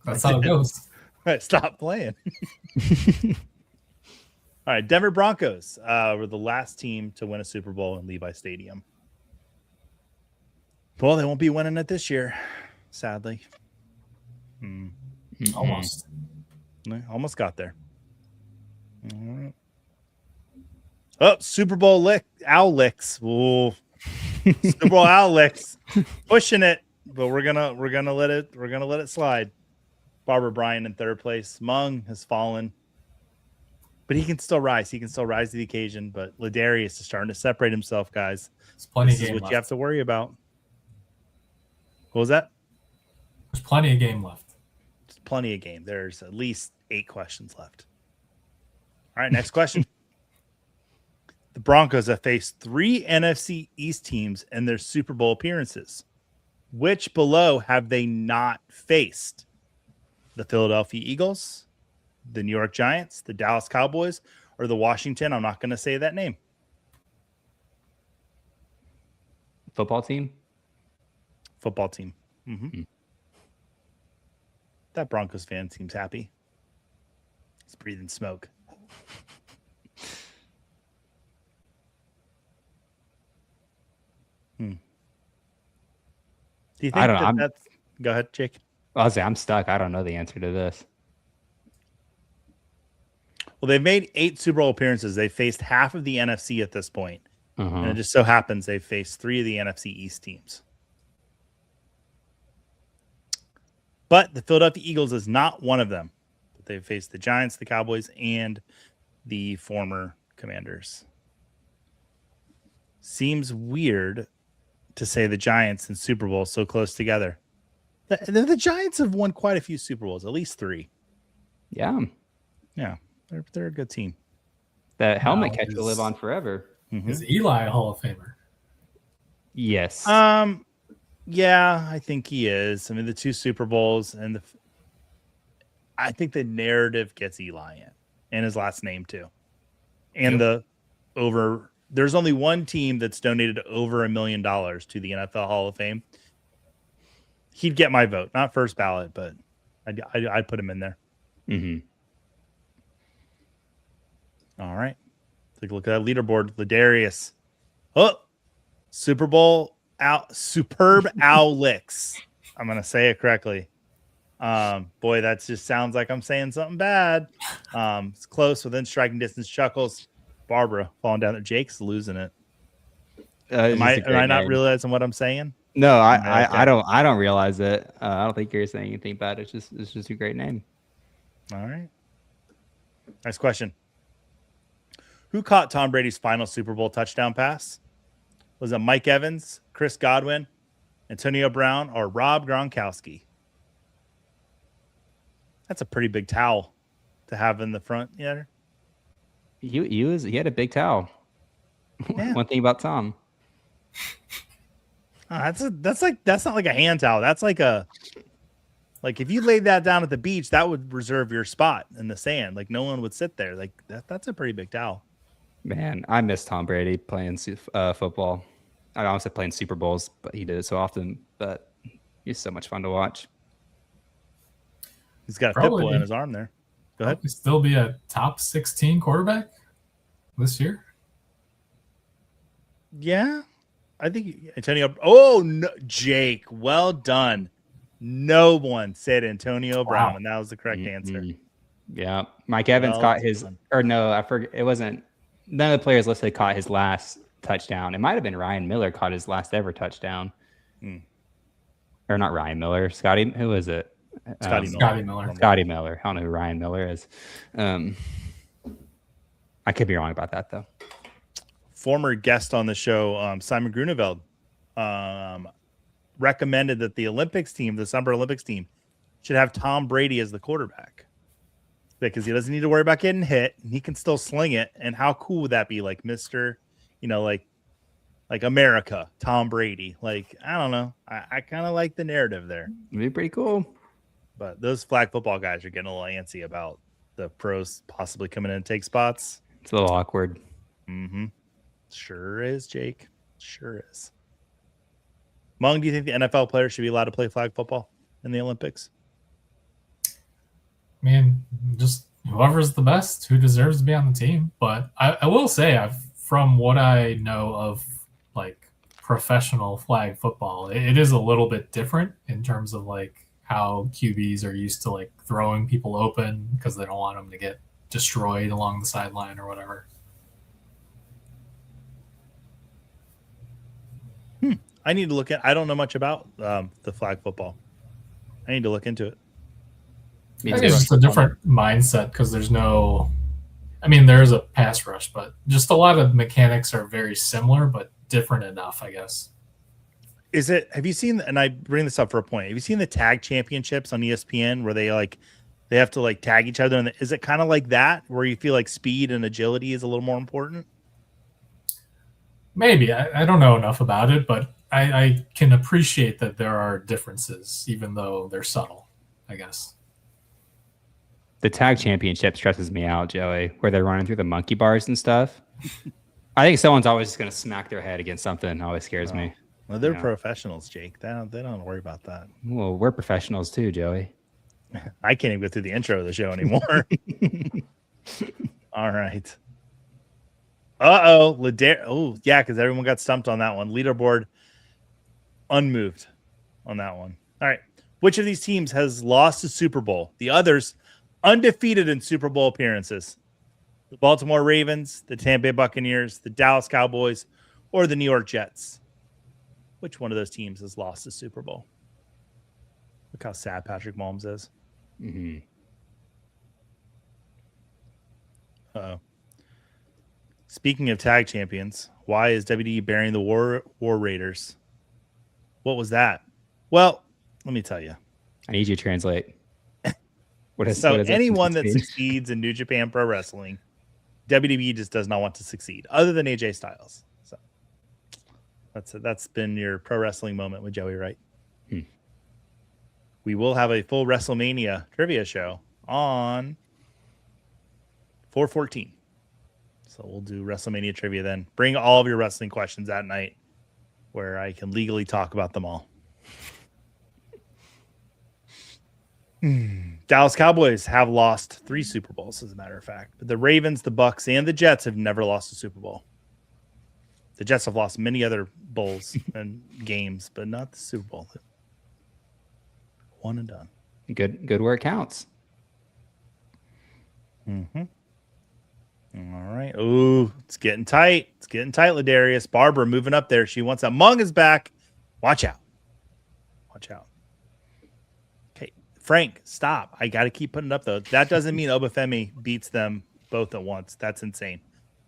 That's how it goes. Right, stop playing. All right, Denver Broncos were the last team to win a Super Bowl in Levi Stadium. Well, they won't be winning it this year, sadly. Almost. Almost got there. Oh, Super Bowl owl licks. Ooh. Super Bowl owl licks. Pushing it, but we're gonna let it slide. Barbara Bryant in third place. Mung has fallen. But he can still rise. He can still rise to the occasion. But Ladarius is starting to separate himself, guys. This is what you have to worry about. What was that? There's plenty of game left. There's plenty of game. There's at least 8 questions left. All right, next question. The Broncos have faced 3 NFC East teams in their Super Bowl appearances. Which below have they not faced? The Philadelphia Eagles, the New York Giants, the Dallas Cowboys, or the Washington? I'm not going to say that name. Football team? Football team. Mm-hmm. That Broncos fan seems happy. He's breathing smoke. Do you think I don't know. that's... Go ahead, Jake. I'll say I'm stuck. I don't know the answer to this. Well, they've made 8 Super Bowl appearances. They faced half of the NFC at this point. And it just so happens they faced 3 of the NFC East teams. But the Philadelphia Eagles is not one of them. They faced the Giants, the Cowboys, and the former Commanders. Seems weird to say the Giants and Super Bowl so close together. The Giants have won quite a few Super Bowls, at least 3. Yeah. Yeah, they're a good team. The helmet catch will live on forever. Is Eli a Hall of Famer? Yes. Yeah, I think he is. I mean, the 2 Super Bowls and I think the narrative gets Eli in and his last name too. And there's only one team that's donated over $1 million to the NFL Hall of Fame. He'd get my vote, not first ballot, but I'd put him in there. All right. Take a look at that leaderboard. Ladarius. Oh, Super Bowl out. Superb owl licks. I'm going to say it correctly. Boy, that just sounds like I'm saying something bad. It's close within striking distance. Chuckles. Barbara falling down there. Jake's losing it. Am I not realizing what I'm saying? No, I don't realize it. I don't think you're saying anything bad. It's just a great name. All right. Next question. Who caught Tom Brady's final Super Bowl touchdown pass? Was it Mike Evans, Chris Godwin, Antonio Brown, or Rob Gronkowski? That's a pretty big towel to have in the front. Yeah. He had a big towel. Yeah. One thing about Tom. That's not like a hand towel. That's like if you laid that down at the beach, that would reserve your spot in the sand. Like no one would sit there. Like that's a pretty big towel. Man, I miss Tom Brady playing football. I honestly playing Super Bowls, but he did it so often. But he's so much fun to watch. He's got a pit bull in his arm there. Go ahead. Still be a top 16 quarterback this year. Yeah, I think Antonio. Oh no, Jake, well done. No one said Antonio Brown, and that was the correct answer. Yeah, Mike Evans caught his, or no, I forget. It wasn't. None of the players listed caught his last touchdown. It might have been Ryan Miller caught his last ever touchdown. Or not Ryan Miller. Scotty, who is it? Scotty Miller. Scotty Miller. I don't know who Ryan Miller is. I could be wrong about that though. Former guest on the show, Simon Grunewald, recommended that the Olympics team, the Summer Olympics team, should have Tom Brady as the quarterback because he doesn't need to worry about getting hit and he can still sling it. And how cool would that be? Like Mr. Like America, Tom Brady. Like, I don't know. I kind of like the narrative there. It'd be pretty cool. But those flag football guys are getting a little antsy about the pros possibly coming in and take spots. It's a little awkward. Sure is, Jake. Sure is. Mung, do you think the NFL players should be allowed to play flag football in the Olympics? I mean, just whoever's the best, who deserves to be on the team. But I will say, from what I know of like professional flag football, it is a little bit different in terms of like how QBs are used to like throwing people open because they don't want them to get destroyed along the sideline or whatever. I need to look at. I don't know much about the flag football. I need to look into it. I think it's just a different mindset because there's no. I mean, there is a pass rush, but just a lot of mechanics are very similar, but different enough, I guess. Is it? Have you seen? And I bring this up for a point. Have you seen the tag championships on ESPN where they have to like tag each other? And is it kind of like that where you feel like speed and agility is a little more important? Maybe. I don't know enough about it, but I can appreciate that there are differences, even though they're subtle, I guess. The tag championship stresses me out, Joey, where they're running through the monkey bars and stuff. I think someone's always just going to smack their head against something. It always scares me. Well, they're professionals, Jake. They don't worry about that. Well, we're professionals too, Joey. I can't even go through the intro of the show anymore. All right. Oh, yeah, because everyone got stumped on that one. Leaderboard unmoved on that one. All right. Which of these teams has lost the Super Bowl? The others undefeated in Super Bowl appearances. The Baltimore Ravens, the Tampa Bay Buccaneers, the Dallas Cowboys, or the New York Jets. Which one of those teams has lost the Super Bowl? Look how sad Patrick Mahomes is. Mm-hmm. Uh-oh. Speaking of tag champions, why is WWE burying the War Raiders? What was that? Well, let me tell you. I need you to translate. What is anyone it? that succeeds in New Japan Pro Wrestling, WWE just does not want to succeed, other than AJ Styles. So that's been your pro wrestling moment with Joey Wright. We will have a full WrestleMania trivia show on 4/14. So we'll do WrestleMania trivia then. Bring all of your wrestling questions that night where I can legally talk about them all. Dallas Cowboys have lost 3 Super Bowls, as a matter of fact. But the Ravens, the Bucks, and the Jets have never lost a Super Bowl. The Jets have lost many other bowls and games, but not the Super Bowl. One and done. Good where it counts. Mm-hmm. All right. Oh, it's getting tight. It's getting tight, Ladarius. Barbara moving up there. She wants that. Mung is back. Watch out. Watch out. Okay. Frank, stop. I got to keep putting it up, though. That doesn't mean Obafemi beats them both at once. That's insane.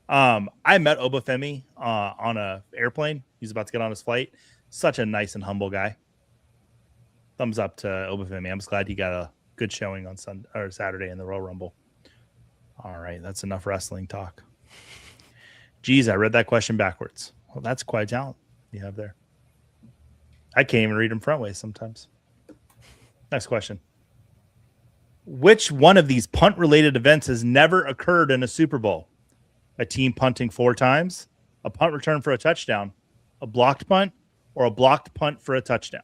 I met Obafemi on a airplane. He's about to get on his flight. Such a nice and humble guy. Thumbs up to Obafemi. I'm just glad he got a good showing on Sunday or Saturday in the Royal Rumble. All right, that's enough wrestling talk. Geez, I read that question backwards. Well, that's quite a talent you have there. I can't even read them front ways sometimes. Next question. Which one of these punt-related events has never occurred in a Super Bowl? A team punting 4 times, a punt return for a touchdown, a blocked punt, or a blocked punt for a touchdown?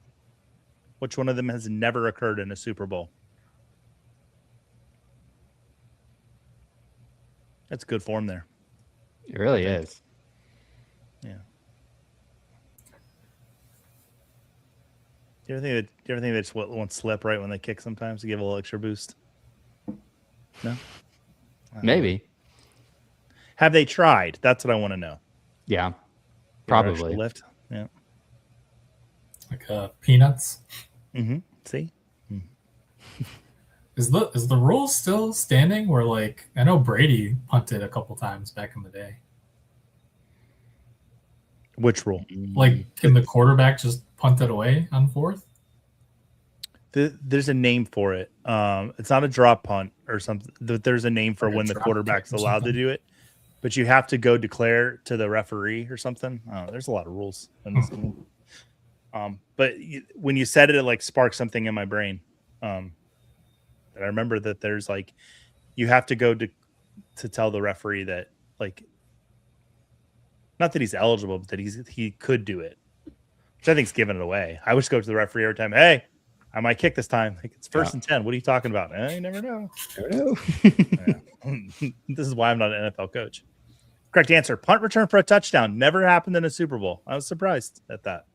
Which one of them has never occurred in a Super Bowl? That's good form there. It really is. Yeah. Do you ever think they just won't slip right when they kick sometimes to give a little extra boost? No? Maybe. Have they tried? That's what I want to know. Yeah. Give Probably. lift. Yeah. Like peanuts. Mm-hmm. See? Is the rule still standing? Where like I know Brady punted a couple times back in the day. Which rule? Like, can the quarterback just punt it away on 4th? There's a name for it. It's not a drop punt or something. There's a name for Like a when the drop quarterback's kick or allowed to something? do it, but you have to go declare to the referee or something. Oh, there's a lot of rules in this game. But when you said it, it like sparked something in my brain. I remember that there's like, you have to go to tell the referee that like, not that he's eligible, but that he could do it, which I think's giving it away. I would go to the referee every time. Hey, I might kick this time. Like it's 1st and 10. What are you talking about? You never know. This is why I'm not an NFL coach. Correct answer. Punt return for a touchdown. Never happened in a Super Bowl. I was surprised at that.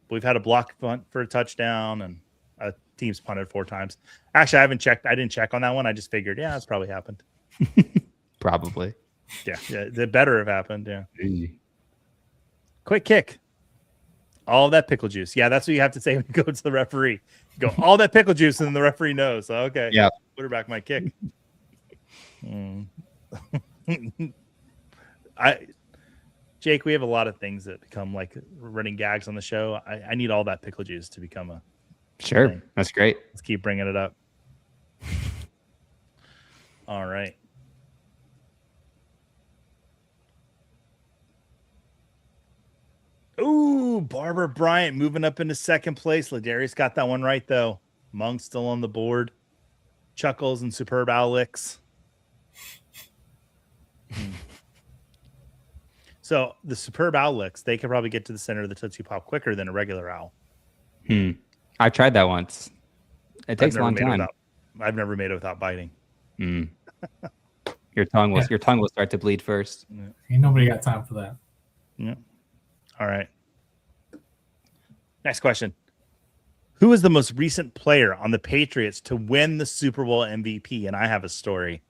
We've had a blocked punt for a touchdown and a team's punted 4 times. Actually, I haven't checked. I didn't check on that one. I just figured, yeah, that's probably happened. Probably. Yeah. It better have happened. Yeah. Quick kick. All that pickle juice. Yeah, that's what you have to say when you go to the referee. You go, all that pickle juice, and then the referee knows. Okay. Yeah. Quarterback might kick. Jake, we have a lot of things that become like running gags on the show. I need all that pickle juice to become a Sure. thing. That's great. Let's keep bringing it up. All right. Ooh, Barbara Bryant moving up into 2nd place. Ladarius got that one right, though. Monk's still on the board. Chuckles and Superb Owl licks. So the Superb Owl licks, they could probably get to the center of the Tootsie Pop quicker than a regular owl. I tried that once. It takes a long time. I've never made it without biting. Mm. Your tongue will start to bleed first. Yeah. Ain't nobody got time for that. Yeah. All right. Next question. Who is the most recent player on the Patriots to win the Super Bowl MVP? And I have a story.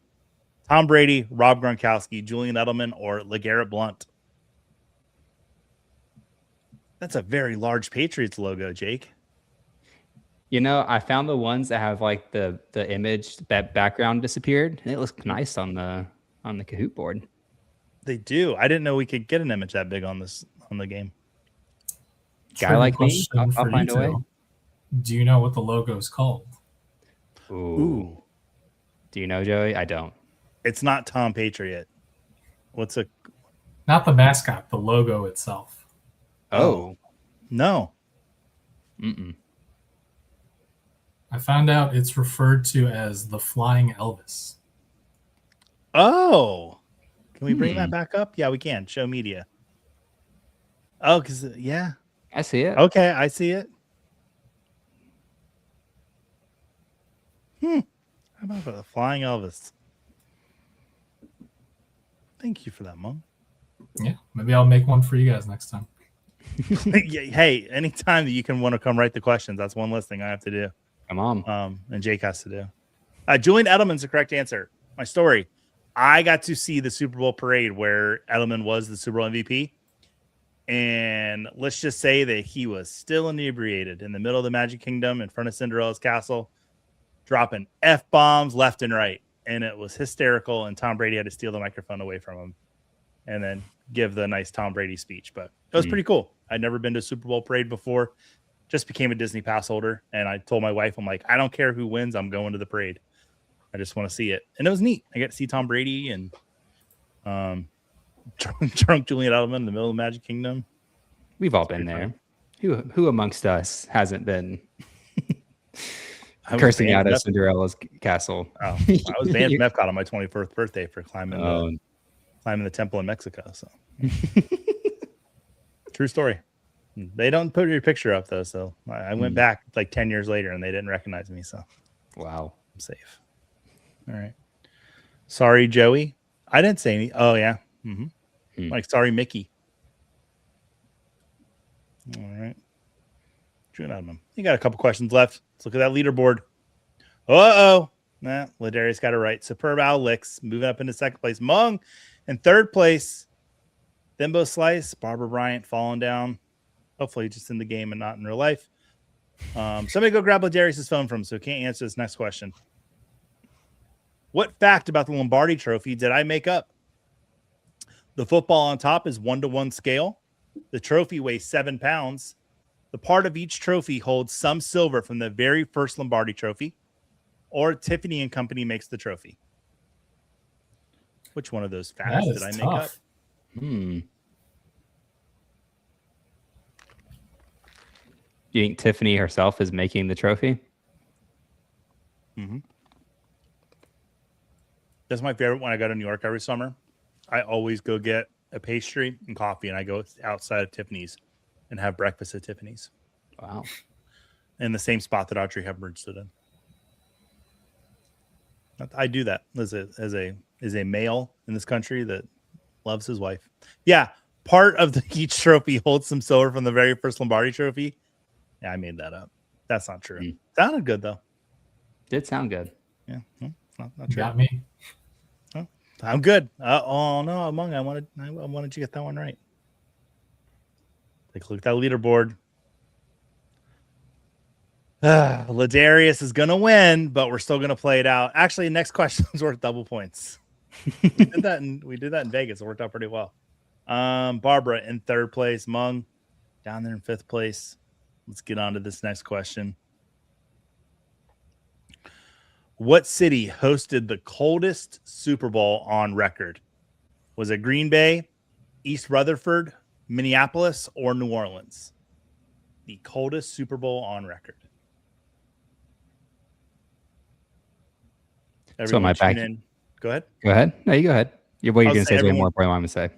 Tom Brady, Rob Gronkowski, Julian Edelman, or LeGarrette Blount? That's a very large Patriots logo, Jake. You know, I found the ones that have like the image, that background disappeared, and it looks nice on the Kahoot board. They do. I didn't know we could get an image that big on the game. Guy like me, I'll find a way. Do you know what the logo is called? Ooh. Do you know, Joey? I don't. It's not Tom Patriot. Not the mascot, the logo itself. Oh. No. Mm-mm. I found out it's referred to as the Flying Elvis. Oh. Can we bring that back up? Yeah, we can. Show media. Oh, because, yeah. I see it. Okay, I see it. How about the Flying Elvis? Thank you for that, Mom. Yeah, maybe I'll make one for you guys next time. Hey, anytime that you can want to come write the questions, that's one less thing I have to do. Come on. And Jake has to do. Julian Edelman's the correct answer. My story. I got to see the Super Bowl parade where Edelman was the Super Bowl MVP. And let's just say that he was still inebriated in the middle of the Magic Kingdom in front of Cinderella's castle, dropping F-bombs left and right. And it was hysterical. And Tom Brady had to steal the microphone away from him and then give the nice Tom Brady speech. But it was pretty cool. I'd never been to a Super Bowl parade before. Just became a Disney pass holder. And I told my wife, I'm like, I don't care who wins. I'm going to the parade. I just want to see it. And it was neat. I got to see Tom Brady and drunk Julian Edelman in the middle of the Magic Kingdom. We've all been there. Who amongst us hasn't been cursing out at Cinderella's castle? Oh, I was banned from Epcot on my 21st birthday for climbing the temple in Mexico. So true story. They don't put your picture up though. So I went back like 10 years later and they didn't recognize me. So wow, I'm safe. All right. Sorry, Joey. I didn't say any. Oh yeah. Like sorry, Mickey. All right. You got a couple questions left. Let's look at that leaderboard. Ladarius got it right. Superb Al Licks moving up into second place. Mung in third place. Thimbo Slice. Barbara Bryant falling down. Hopefully just in the game and not in real life. Somebody go grab Ladarius' phone from him so he can't answer this next question. What fact about the Lombardi Trophy did I make up? The football on top is 1-to-1 scale. The trophy weighs 7 pounds. The part of each trophy holds some silver from the very first Lombardi Trophy, or Tiffany and Company makes the trophy. Which one of those facts did I make up? Do you think Tiffany herself is making the trophy? That's my favorite when I go to New York every summer. I always go get a pastry and coffee, and I go outside of Tiffany's and have breakfast at Tiffany's. Wow. In the same spot that Audrey Hepburn stood in. I do that as a male in this country that loves his wife. Yeah, part of each trophy holds some silver from the very first Lombardi Trophy. Yeah, I made that up. That's not true. Sounded good though. Did sound good. Yeah, not true. Got me. I'm good. Oh no, Among, I wanted you to get that one right. Take a look at that leaderboard. Ladarius is gonna win, but we're still gonna play it out. Actually, next question is worth double points. we did that in Vegas. It worked out pretty well. Barbara in third place, Mung down there in fifth place. Let's get on to this next question. What city hosted the coldest Super Bowl on record? Was it Green Bay, East Rutherford, Minneapolis, or New Orleans? The coldest Super Bowl on record. So am I back? Go ahead. Go ahead. No, you go ahead. What you're going to say is way more important than I'm going to say.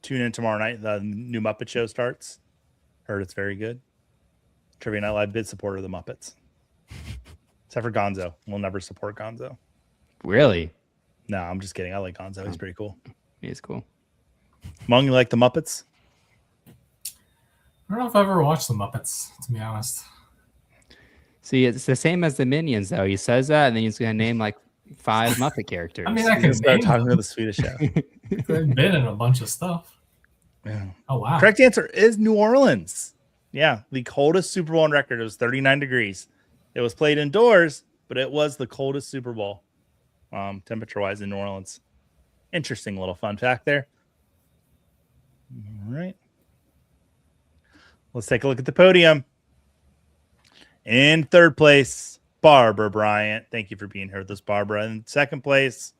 Tune in tomorrow night. The new Muppet Show starts. Heard it's very good. Trivia Night Live, big supporter of the Muppets. except for Gonzo. We'll never support Gonzo. Really? No, I'm just kidding. I like Gonzo. He's pretty cool. He's cool. Mung, you like the Muppets? I don't know if I've ever watched the Muppets, to be honest. See, it's the same as the Minions, though. He says that, and then he's going to name like 5 Muppet characters. I mean, I can Start name talking them. to the Swedish chef. They've been in a bunch of stuff. Yeah. Oh, wow. Correct answer is New Orleans. Yeah, the coldest Super Bowl on record. It was 39 degrees. It was played indoors, but it was the coldest Super Bowl, temperature-wise, in New Orleans. Interesting little fun fact there. All right. Let's take a look at the podium. In third place, Barbara Bryant. Thank you for being here with us, Barbara. In second place,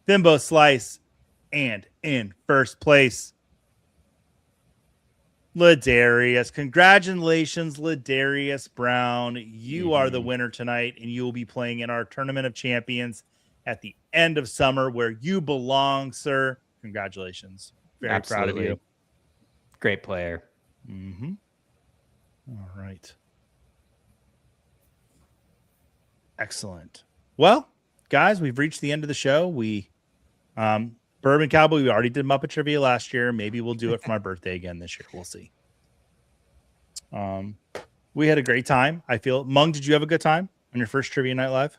Bimbo Slice. And in first place, Ladarius. Congratulations, Ladarius Brown. You are the winner tonight, and you will be playing in our Tournament of Champions at the end of summer where you belong, sir. Congratulations. Very proud of you. Great player. Mm-hmm. All right. Excellent. Well, guys, we've reached the end of the show. We, Bourbon Cowboy, we already did Muppet Trivia last year. Maybe we'll do it for my birthday again this year. We'll see. We had a great time. I feel. Mung, did you have a good time on your first Trivia Night Live?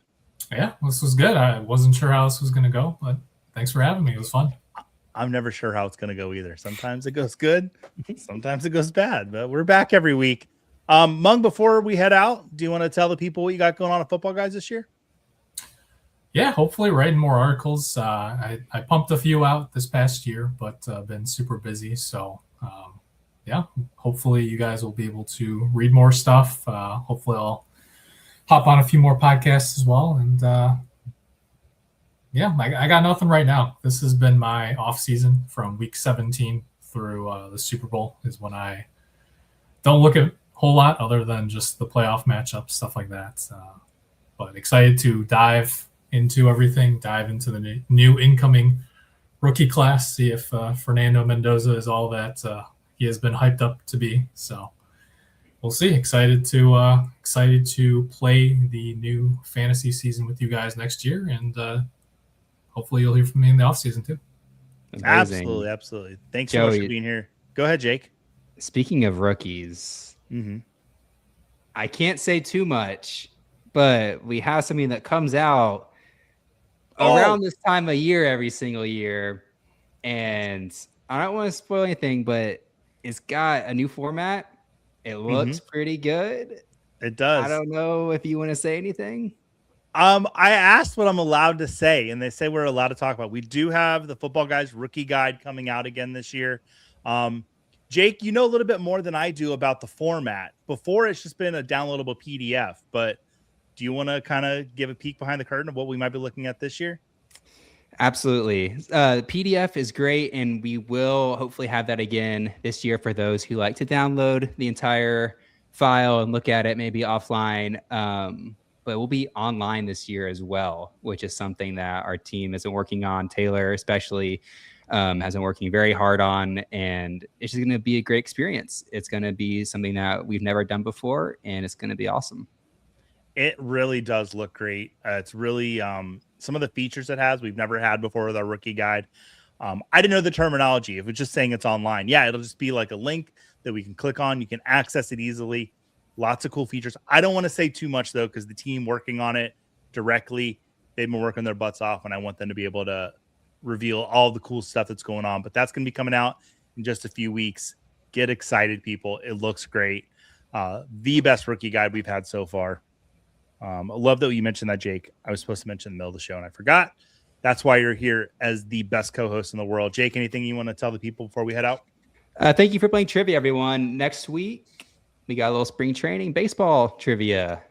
Yeah, this was good. I wasn't sure how this was going to go, but thanks for having me. It was fun. I'm never sure how it's going to go either. Sometimes it goes good. Sometimes it goes bad, but we're back every week. Mung, before we head out, do you want to tell the people what you got going on at Football Guys this year? Yeah, hopefully writing more articles. I pumped a few out this past year, but been super busy. So, yeah, hopefully you guys will be able to read more stuff. Hopefully I'll hop on a few more podcasts as well. And, yeah, I got nothing right now. This has been my off season from week 17 through the Super Bowl is when I don't look at a whole lot other than just the playoff matchups, stuff like that. But excited to dive into everything, dive into the new incoming rookie class, see if Fernando Mendoza is all that he has been hyped up to be. So we'll see. Excited to play the new fantasy season with you guys next year, and hopefully you'll hear from me in the offseason too. Amazing. Absolutely. Thanks so much for being here. Go ahead, Jake. Speaking of rookies, I can't say too much, but we have something that comes out around this time of year every single year. And I don't want to spoil anything, but it's got a new format. It looks pretty good. It does. I don't know if you want to say anything. I asked what I'm allowed to say, and they say we're allowed to talk about. We do have the Football Guys rookie guide coming out again this year. Jake, you know a little bit more than I do about the format. Before, it's just been a downloadable PDF, but do you want to kind of give a peek behind the curtain of what we might be looking at this year? Absolutely. PDF is great, and we will hopefully have that again this year for those who like to download the entire file and look at it maybe offline. But we'll be online this year as well, which is something that our team has been working on. Taylor especially has been working very hard on, and it's just going to be a great experience. It's going to be something that we've never done before, and it's going to be awesome. It really does look great. It's really some of the features it has we've never had before with our rookie guide. I didn't know the terminology. If it's just saying it's online, yeah, it'll just be like a link that we can click on. You can access it easily. Lots of cool features. I don't want to say too much, though, because the team working on it directly, they've been working their butts off, and I want them to be able to reveal all the cool stuff that's going on. But that's going to be coming out in just a few weeks. Get excited, people. It looks great. The best rookie guide we've had so far. I love that you mentioned that, Jake. I was supposed to mention in the middle of the show, and I forgot. That's why you're here as the best co-host in the world. Jake, anything you want to tell the people before we head out? Thank you for playing trivia, everyone. Next week, we got a little spring training baseball trivia,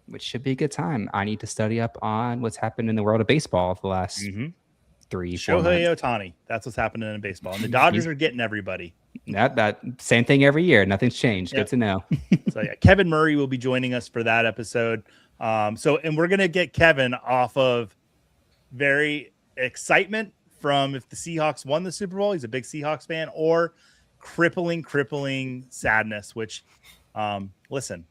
which should be a good time. I need to study up on what's happened in the world of baseball for the last 3-4 months. Shohei Ohtani. That's what's happening in baseball. And the Dodgers are getting everybody. That same thing every year. Nothing's changed. Good to know. So yeah, Kevin Murray will be joining us for that episode. And we're going to get Kevin off of very excitement from if the Seahawks won the Super Bowl. He's a big Seahawks fan, or crippling sadness, which listen,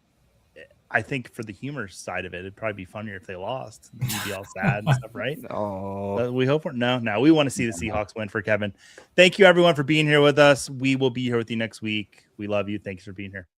I think for the humor side of it, it'd probably be funnier if they lost. You'd be all sad and stuff, right? Oh, We hope no. We want to see the Seahawks win for Kevin. Thank you everyone for being here with us. We will be here with you next week. We love you. Thanks for being here.